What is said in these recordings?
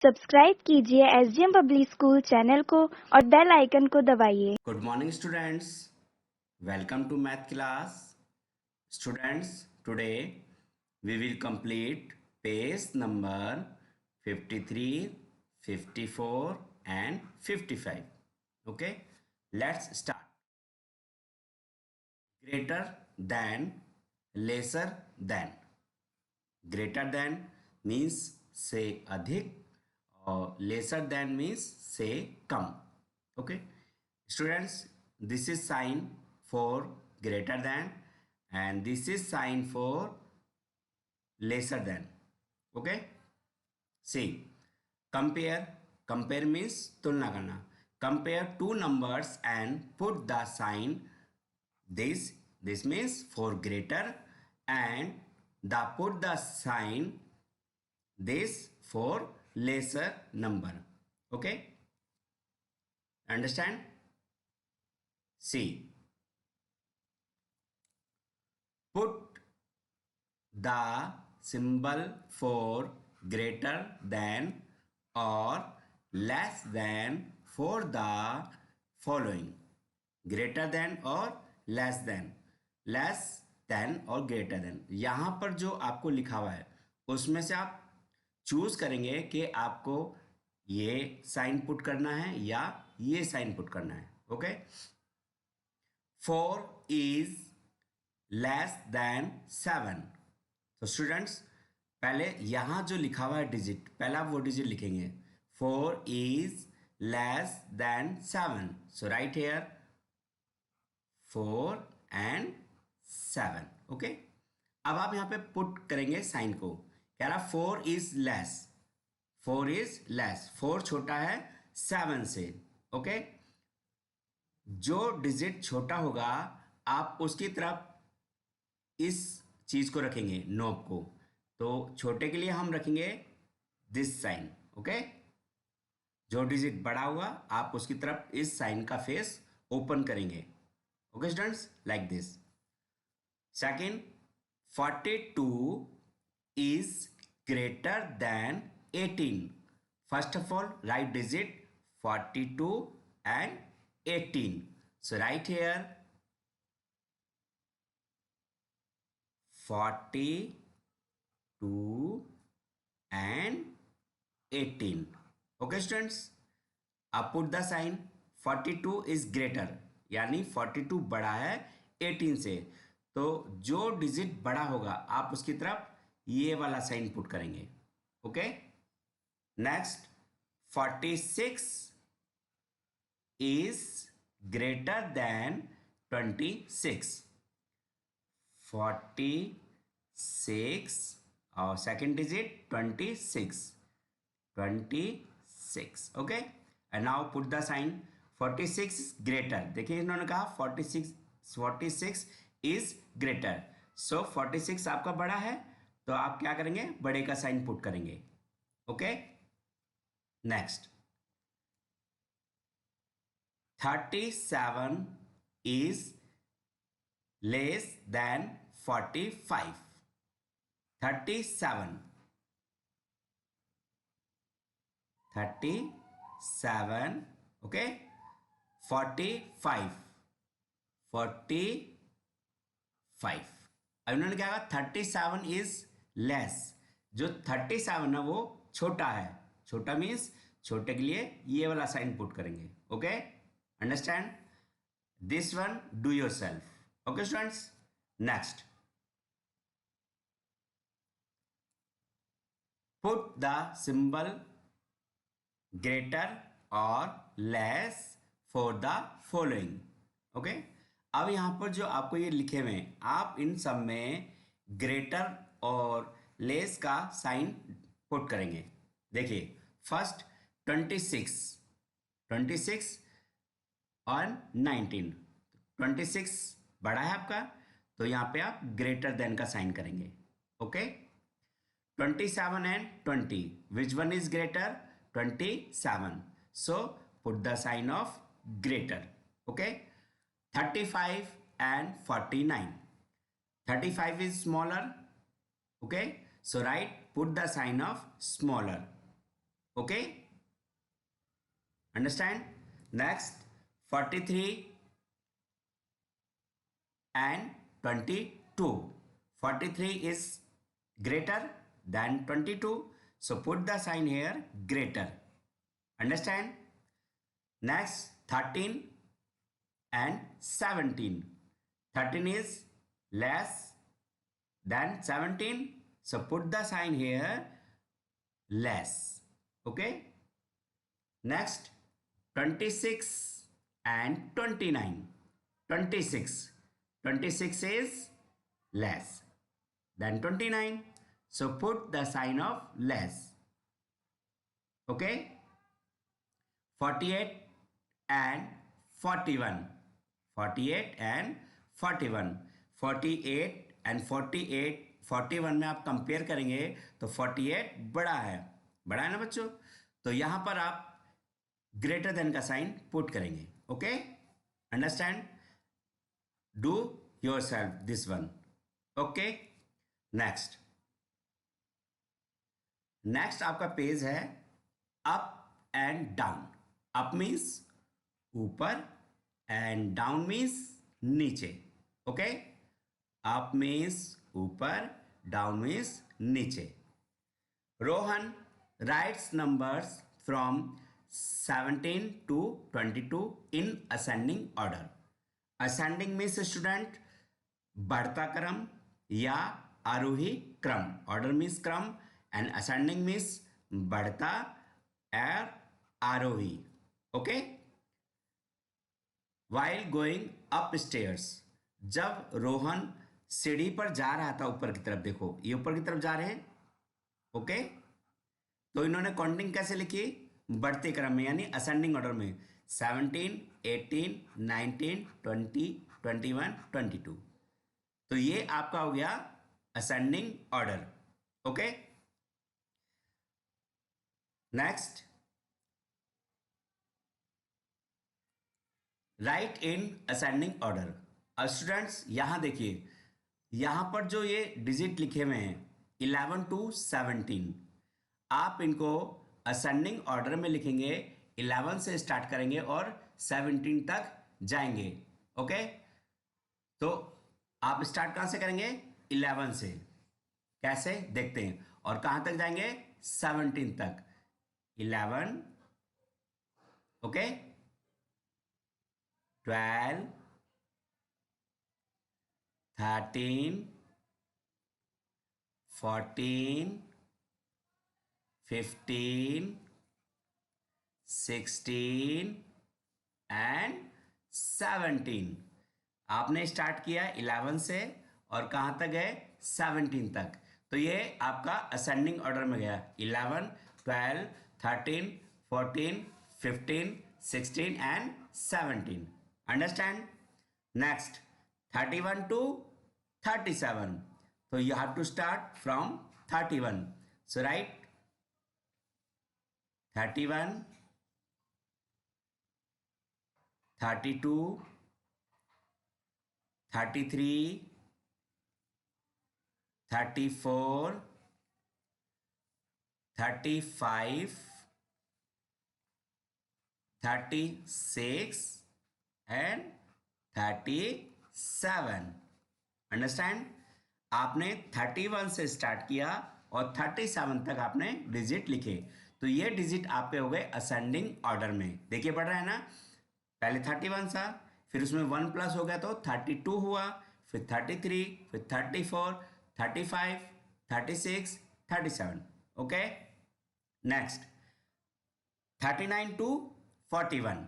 Subscribe कीजिए SDM public school channel को और बेल आइकन को दबाइए। Good morning students. Welcome to math class. Students, today we will complete page number 53, 54 and 55. Okay, let's start. Greater than, lesser than. Greater than means से अधिक और lesser than means से कम. Okay, students, this is sign for greater than and this is sign for lesser than. Okay, see, compare means तुलना करना. Compare two numbers and put the sign this means for greater and the put the sign this for lesser number. Okay, understand? See, put the symbol for greater than or less than for the following. Greater than or less than और greater than. यहां पर जो आपको लिखा हुआ है उसमें से आप चूज करेंगे कि आपको ये साइन पुट करना है या ये साइन पुट करना है. Okay, 4 is less than 7. तो स्टूडेंट्स, पहले यहां जो लिखा हुआ है डिजिट, पहले आप वो डिजिट लिखेंगे. 4 is less than 7. So write here 4 and 7. Okay, अब आप यहां पे पुट करेंगे साइन को. कह रहा 4 is less. 4 is less. 4 छोटा है 7 से. ओके, जो डिजिट छोटा होगा आप उसकी तरफ इस चीज को रखेंगे, नोब को. तो छोटे के लिए हम रखेंगे दिस साइन. ओके, जो डिजिट बड़ा हुआ आप उसकी तरफ इस साइन का फेस ओपन करेंगे. Okay students, like this. Second, 42 is greater than 18. First of all, write digit 42 and 18. So write here 42 and 18. Okay students, अब put the sign. 42 is greater, यानी 42 बड़ा है 18 से. तो जो डिजिट बड़ा होगा आप उसकी तरफ ये वाला साइन पुट करेंगे. Okay, next, 46 is greater than 26. 46 और second digit 26. Okay, and now put the sign. 46 greater. देखिए इन्होंने कहा 46 इज ग्रेटर. सो 46 आपका बड़ा है तो आप क्या करेंगे, बड़े का साइन पुट करेंगे. Okay, next, 37 is less than 45. 37 okay. 45 अब इन्होंने क्या कहा, 37 is less. जो 37 है वो छोटा है. छोटा मीन्स छोटे के लिए ये वाला साइन पुट करेंगे. Okay, understand? This one do yourself. Okay students, next, put the symbol greater और less for the following. Okay, अब यहां पर जो आपको ये लिखे हुए हैं आप इन सब में ग्रेटर और लेस का साइन पुट करेंगे. देखिए, फर्स्ट 26 और 19. 26 बड़ा है आपका तो यहां पे आप ग्रेटर देन का साइन करेंगे. Okay, 27 and 20, which one is greater? 27. So put the sign of greater. Okay, 35 and 49. 35 is smaller. Okay, so write, put the sign of smaller. Okay, understand? Next, 43 and 22. 43 is greater than 22, so put the sign here greater. Understand? Next, 13 and 17. 13 is less than 17, so put the sign here less. Okay. Next, 26 and 29. 26. 26 is less than 29, so put the sign of less. Okay. 48 and 41. 48 and 41. 48 and 48, 41 में आप compare करेंगे तो 48 बड़ा है ना बच्चों? तो यहां पर आप ग्रेटर देन का साइन पुट करेंगे. Okay, understand? Do your self this one. Okay, next आपका पेज है up and down. Up means ऊपर एंड डाउन मीन्स नीचे. ओके, अप मीन्स ऊपर, डाउन मीन्स नीचे. Rohan rights numbers from 17 to 22 in ascending order. Ascending means student बढ़ता क्रम या आरोही क्रम. ऑर्डर मीन्स क्रम एंड असेंडिंग मीन्स बढ़ता और आरोही. Okay. While going up stairs, जब रोहन सीढ़ी पर जा रहा था ऊपर की तरफ, देखो ये ऊपर की तरफ जा रहे हैं. ओके, तो इन्होंने काउंटिंग कैसे लिखी? बढ़ते क्रम में यानी असेंडिंग ऑर्डर में. 17, 18, 19, 20, 21, 22. तो ये आपका हो गया ascending order. Okay, next right in ascending order. Students यहां देखिए, यहां पर जो ये डिजिट लिखे हुए हैं 11 to 17, आप इनको असेंडिंग ऑर्डर में लिखेंगे. 11 से स्टार्ट करेंगे और 17 तक जाएंगे. ओके, तो आप स्टार्ट कहां से करेंगे? 11 से. कैसे देखते हैं. और कहां तक जाएंगे? 17 तक. 11, ओके, 12, 13, 14, 15, 16 एंड 17. आपने स्टार्ट किया 11 से और कहां तक गए? 17 तक. तो ये आपका असेंडिंग ऑर्डर में गया. 11, 12, 13, 14, 15, 16 and 17. Understand? Next 31 to 37. So you have to start from 31. So write 31, 32, 33, 34, 35, 36 and 37. Understand? आपने 31 से स्टार्ट किया और 37 तक आपने डिजिट लिखे. तो ये डिजिट आपके हो गए असेंडिंग ऑर्डर में. देखिए बढ़ रहा है ना. पहले 31 था, फिर उसमें 1 प्लस हो गया तो 32 हुआ, फिर 33, फिर 34, 35, 36, 37. Okay, next 39 to 41.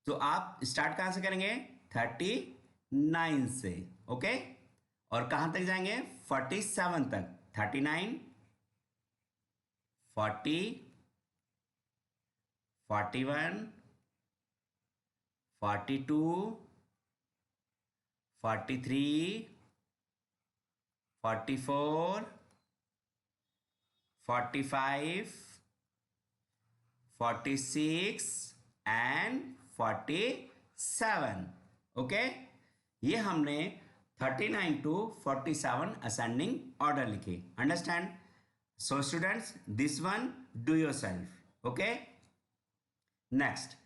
तो आप स्टार्ट कहां से करेंगे? 39 से. ओके, और कहां तक जाएंगे? 47 तक. 39, 40, 41, 42, 43, 44, 45, 46 एंड 47. ओके, ये हमने 39 to 47 असेंडिंग ऑर्डर लिखे. Understand? So students, this one do yourself. Okay. Next,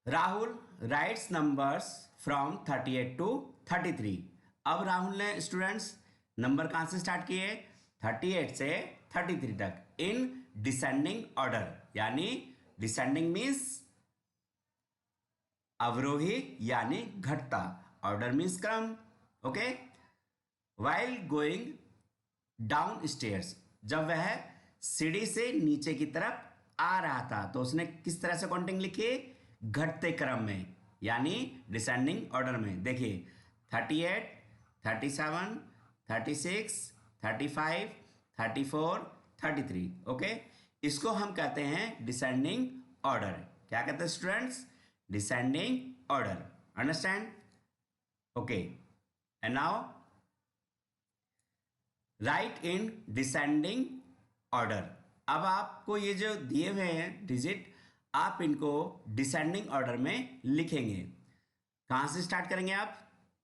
Rahul writes numbers from 38 to 33. अब राहुल ने स्टूडेंट्स नंबर कहां से स्टार्ट किए? 38 से 33 तक इन डिसेंडिंग ऑर्डर. यानी डिसेंडिंग मीन्स अवरोही यानी घटता, ऑर्डर मीन्स क्रम. Okay. While going down stairs, जब वह सीढ़ी से नीचे की तरफ आ रहा था तो उसने किस तरह से काउंटिंग लिखी? घटते क्रम में, यानी डिसेंडिंग ऑर्डर में. देखिए 38, 37, 36, 35, 34, 33. ओके. इसको हम कहते हैं डिसेंडिंग ऑर्डर. क्या कहते हैं students? Descending order. Understand? Okay. And now right in descending order. अब आपको ये जो दिए हुए हैं डिजिट, आप इनको डिसेंडिंग ऑर्डर में लिखेंगे. कहां से स्टार्ट करेंगे आप?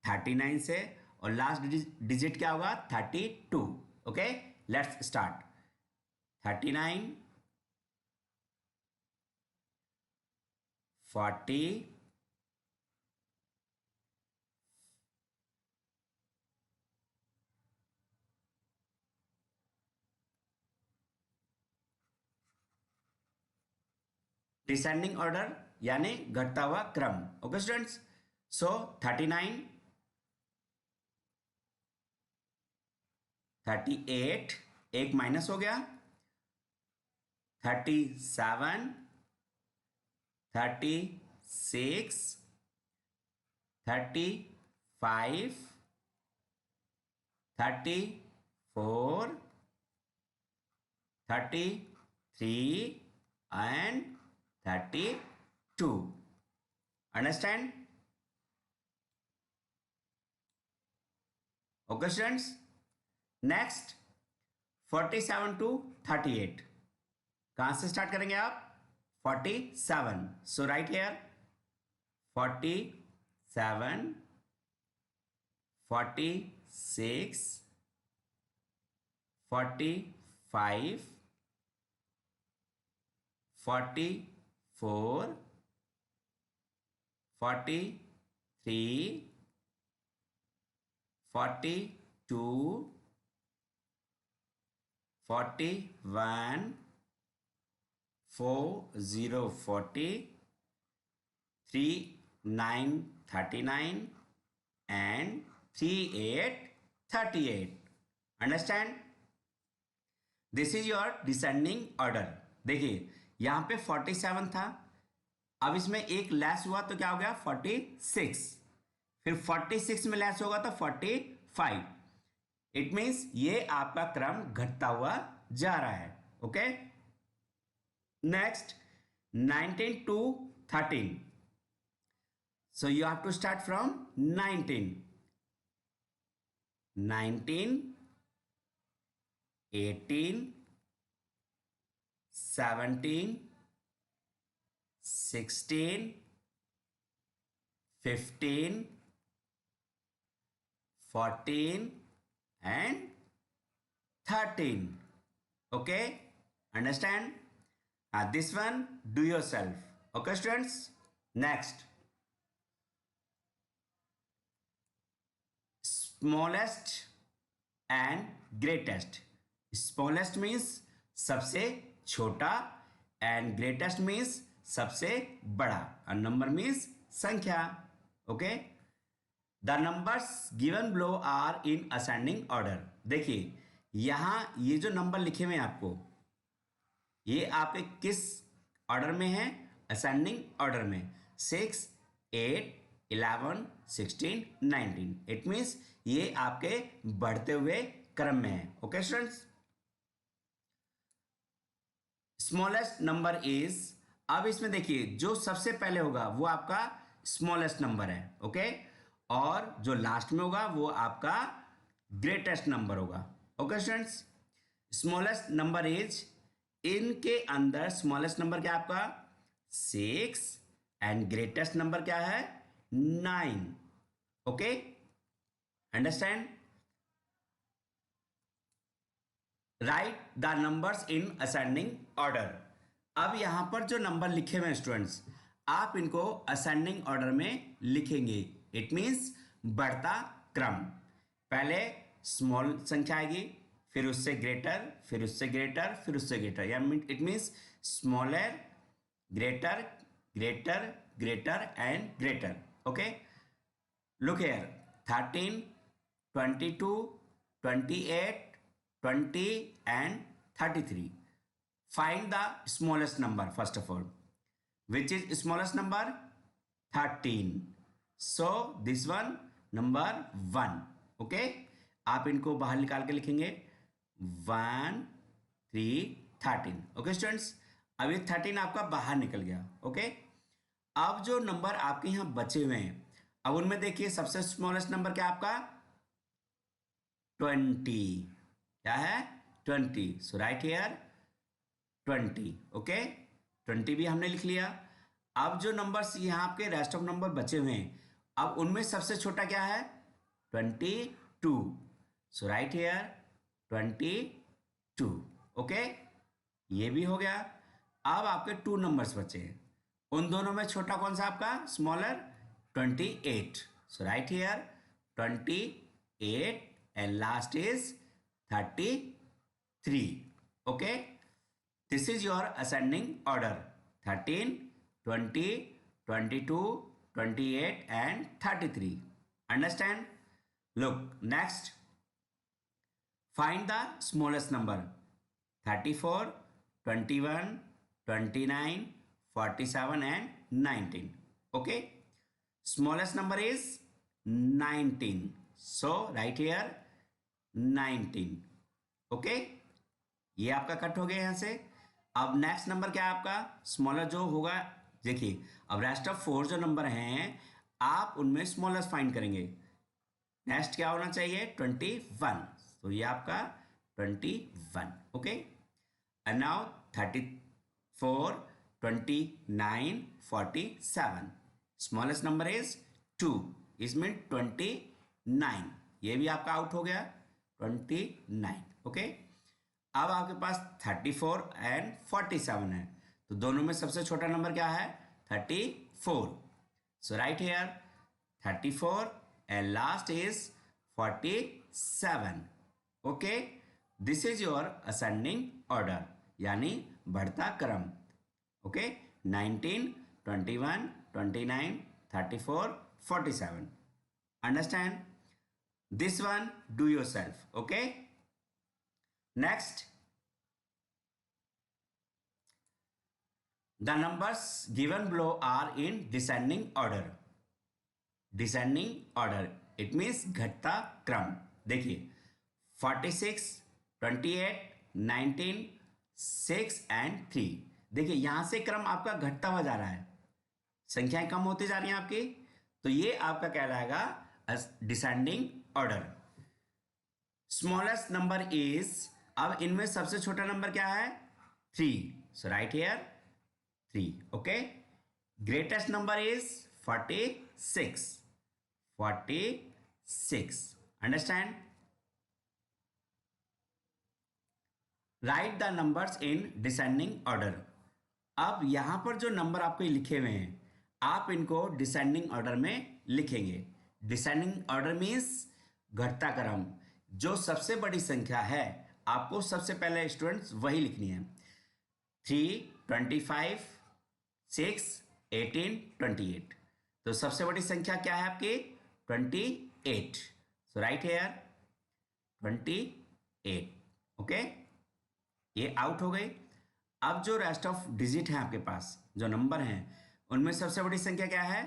39 से, और लास्ट डिजिट क्या होगा? 32. Okay. Let's start. 39, 40, 'descending order' यानी घटता हुआ क्रम. Okay students. सो 39, 38, एक माइनस हो गया. 37, 36, 35, 34, 33 and 32. Understand? Okay students. Next 47 to 38. कहां से स्टार्ट करेंगे आप? 47. So right here 47, 46, 45, 44, 43, 42, 41, 40, 40, 39, 39 and 38, 38. Understand? This is your descending order. देखिए यहां पे 47 था, अब इसमें एक लेस हुआ तो क्या हो गया? 46. फिर 46 में लेस होगा तो 45. इट मीन्स ये आपका क्रम घटता हुआ जा रहा है. Okay. Next 19 to 13. So you have to start from 19. 19, 18, 17, 16, 15, 14 and 13. Okay, understand? This one do yourself. Okay students. Next, smallest and greatest. Smallest means सबसे छोटा and greatest means सबसे बड़ा, and number means संख्या. Okay. The numbers given below are in ascending order. देखिए यहां ये जो number लिखे हुए हैं आपको, ये आपके किस ऑर्डर में है? असेंडिंग ऑर्डर में. 6, 8, 11, 16, 19. इट मीन्स ये आपके बढ़ते हुए क्रम में है. Okay students. Smallest number is, अब इसमें देखिए जो सबसे पहले होगा वो आपका स्मॉलेस्ट नंबर है. ओके. और जो लास्ट में होगा वो आपका ग्रेटेस्ट नंबर होगा. Okay students. Smallest number is, इनके अंदर स्मॉलेस्ट नंबर क्या आपका? 6 एंड ग्रेटेस्ट नंबर क्या है? 9. Okay. Understand? Write the numbers in ascending order. अब यहां पर जो नंबर लिखे हुए हैं स्टूडेंट्स, आप इनको असेंडिंग ऑर्डर में लिखेंगे। इट मीन्स बढ़ता क्रम। पहले स्मॉल संख्या आएगी, फिर उससे ग्रेटर, फिर उससे ग्रेटर, फिर उससे ग्रेटर, या it means smaller, greater, greater, greater and greater. Okay, look here, 13, 22, 28, 20 and 33. Find the smallest number first of all. Which is smallest number? 13. So this one number 1. Okay, आप इनको बाहर निकाल के लिखेंगे 1, 3, 13. ओके स्टूडेंट्स, अभी 13 आपका बाहर निकल गया। ओके, अब जो नंबर आपके यहां बचे हुए हैं, अब उनमें देखिए सबसे स्मॉलेस्ट नंबर क्या आपका 20। क्या है 20। सो राइट हियर 20। ओके, 20 भी हमने लिख लिया। अब जो नंबर्स यहाँ आपके रेस्ट ऑफ नंबर बचे हुए हैं, अब उनमें सबसे छोटा क्या है 22। सो राइट हियर 22। ओके, ये भी हो गया। अब आपके 2 नंबर्स बचे हैं, उन दोनों में छोटा कौन सा आपका smaller 28. So right here 28 and last is 33. Okay, this is your ascending order: 13, 20, 22, 28 and 33. Understand? Look, next find the smallest number: 34, 21, 29, 47 and 19. Okay, smallest number is 19. So write here 19. Okay, ये आपका कट हो गया यहाँ से। अब next number क्या है आपका स्मॉलर जो होगा, देखिए अब रेस्ट ऑफ 4 जो नंबर हैं आप उनमें स्मॉलेस्ट फाइंड करेंगे। नेक्स्ट क्या होना चाहिए 21। तो ये आपका 21। Okay, and now 34, 29, 47. Smallest number is 2, इसमें 29। ये भी आपका आउट हो गया 29। ओके, अब आपके पास 34 एंड 47 है, तो दोनों में सबसे छोटा नंबर क्या है 34। So write here 34 and last is 47। Okay, this is your ascending order, यानी बढ़ता क्रम। Okay, 19, 21, 29, 34, 47. Understand? This one do yourself. Okay, next, the numbers given below are in descending order. Descending order, it means घटता क्रम। देखिए 46, 28, 19, 6 and 3। देखिए यहां से क्रम आपका घटता हुआ जा रहा है, संख्याएं कम होती जा रही हैं आपकी, तो ये आपका कहलाएगा descending order. Smallest number is, अब इनमें सबसे छोटा नंबर क्या है 3। So write here 3। Okay, greatest number is 46। 46। Understand? Write the numbers in descending order. अब यहां पर जो नंबर आपको लिखे हुए हैं आप इनको डिसेंडिंग ऑर्डर में लिखेंगे। डिसेंडिंग ऑर्डर मीन्स घटता क्रम। जो सबसे बड़ी संख्या है आपको सबसे पहले स्टूडेंट्स वही लिखनी है। 3, 25, 6, 18, 28। तो सबसे बड़ी संख्या क्या है आपकी 28। So write here 28। ओके, ये आउट हो गई। अब जो रेस्ट ऑफ डिजिट है आपके पास जो नंबर हैं उनमें सबसे बड़ी संख्या क्या है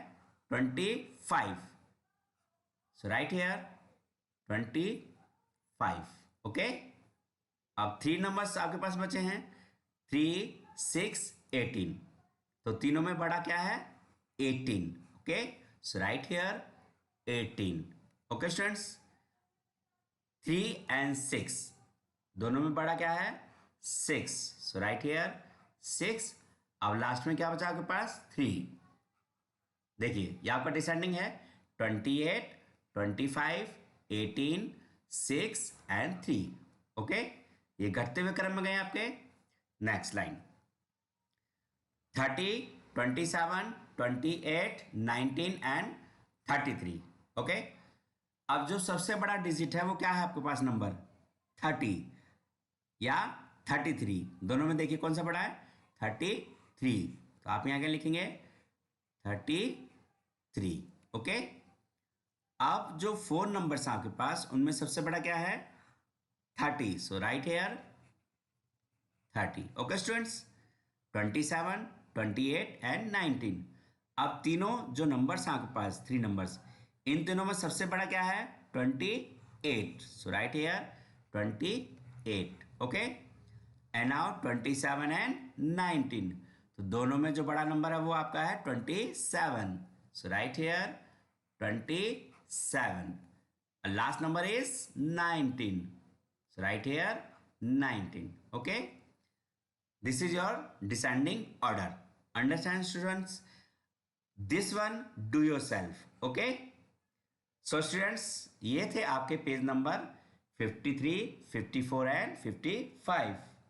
25। सो राइट हियर 25। ओके, अब 3 नंबर्स आपके पास बचे हैं 3, 6, 18। तो तीनों में बड़ा क्या है 18। Okay, so write here 18। Okay students, 3 and 6 दोनों में बड़ा क्या है 6। सो राइट हियर 6। अब लास्ट में क्या बचा आपके पास 3। देखिए ये आपका डिसेंडिंग है 28, 25, 18, 6 and 3। ओके, ये घटते हुए क्रम में गए आपके। Next line 30, 27, 28, 19 and 33। ओके, अब जो सबसे बड़ा डिजिट है वो क्या है आपके पास नंबर 30 या 33, दोनों में देखिए कौन सा बड़ा है 33। तो आप यहाँ क्या लिखेंगे 33। ओके, अब जो 4 नंबर्स आपके पास उनमें सबसे बड़ा क्या है 30, so write here 30। Okay students, 27, 28 and 19। अब तीनों जो नंबर्स हैं आपके पास 3 नंबर्स, इन तीनों में सबसे बड़ा क्या है 28, so write here 28। Okay, and now 27 and 19, तो दोनों में जो बड़ा नंबर है वो आपका है 27, so write here 27। Last number is 19, so write here 19. Okay, this is your descending order. Understand students? This one do yourself. Okay, so students, ये थे आपके पेज नंबर 53, 54 एंड 55।